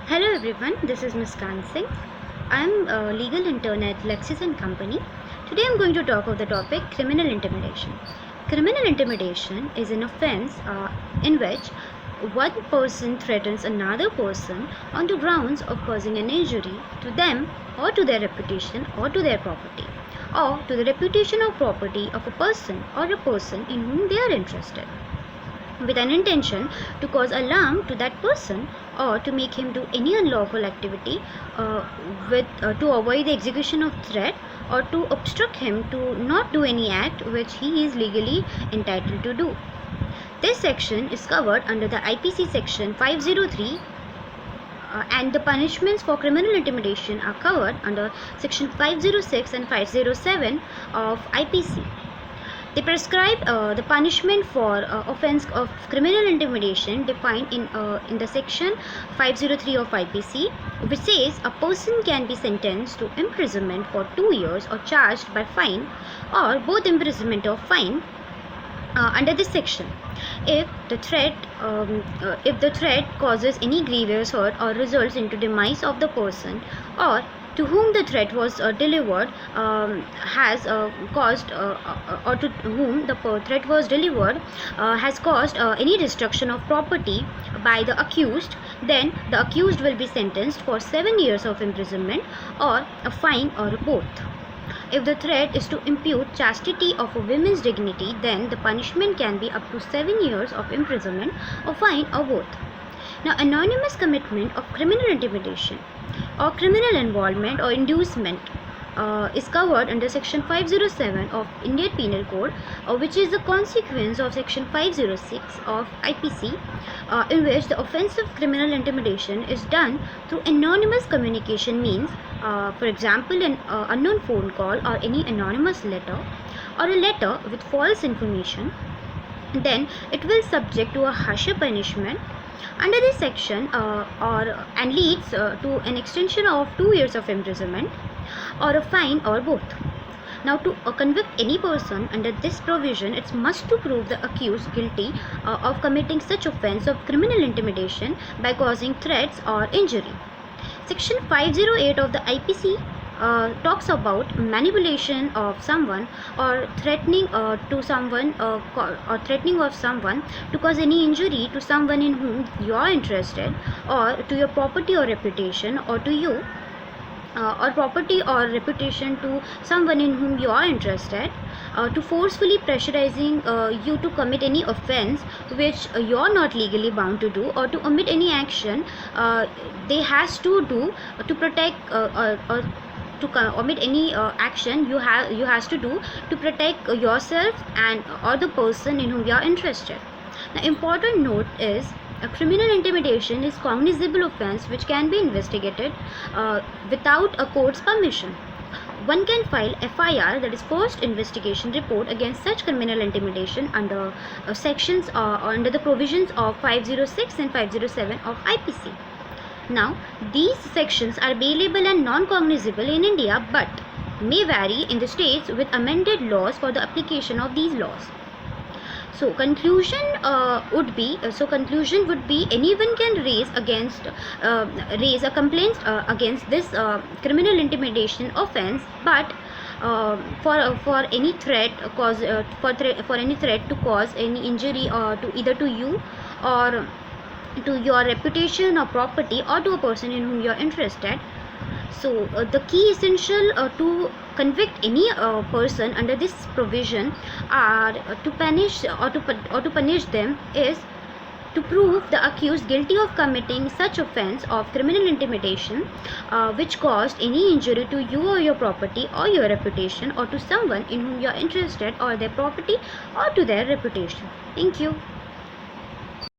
Hello everyone, this is Ms. Khan Singh. I'm a legal intern at Lexis and Company. Today I'm going to talk about the topic criminal intimidation. Criminal intimidation is an offense in which one person threatens another person on the grounds of causing an injury to them or to their reputation or to their property or to the reputation or property of a person or a person in whom they are interested, with an intention to cause alarm to that person or to make him do any unlawful activity to avoid the execution of threat or to obstruct him to not do any act which he is legally entitled to do. This section is covered under the IPC section 503 and the punishments for criminal intimidation are covered under section 506 and 507 of IPC. They prescribe the punishment for offence of criminal intimidation defined in the section 503 of IPC, which says a person can be sentenced to imprisonment for 2 years or charged by fine or both imprisonment or fine under this section if the threat causes any grievous hurt or results into demise of the person or to whom the threat was delivered has caused or to whom the threat was delivered has caused any destruction of property by the accused, then the accused will be sentenced for 7 years of imprisonment or a fine or both. If the threat is to impute chastity of a woman's dignity, then the punishment can be up to 7 years of imprisonment or fine or both. Now, anonymous commitment of criminal intimidation or criminal involvement or inducement is covered under section 507 of Indian Penal Code, which is the consequence of section 506 of IPC, in which the offence of criminal intimidation is done through anonymous communication means, for example, an unknown phone call or any anonymous letter or a letter with false information. Then it will subject to a harsher punishment under this section and leads to an extension of 2 years of imprisonment or a fine or both. Now, to convict any person under this provision, it's must to prove the accused guilty of committing such offence of criminal intimidation by causing threats or injury. Section 508 of the IPC talks about manipulation of someone or threatening to someone or threatening of someone to cause any injury to someone in whom you are interested or to your property or reputation or to you or property or reputation to someone in whom you are interested, to forcefully pressurizing you to commit any offense which you are not legally bound to do or to omit any action they has to do to protect or to omit any action you has to do to protect yourself and or the person in whom you are interested. Now, important note is a criminal intimidation is cognizable offence which can be investigated without a court's permission. One can file FIR, that is first investigation report, against such criminal intimidation under sections or under the provisions of 506 and 507 of IPC. Now, these sections are bailable and non-cognizable in India but may vary in the states with amended laws for the application of these laws. So conclusion would be anyone can raise a complaint against this criminal intimidation offence, but for any threat for any threat to cause any injury to either to you or to your reputation or property or to a person in whom you are interested. So the key essential to convict any person under this provision are to punish them is to prove the accused guilty of committing such offence of criminal intimidation which caused any injury to you or your property or your reputation or to someone in whom you are interested or their property or to their reputation. Thank you.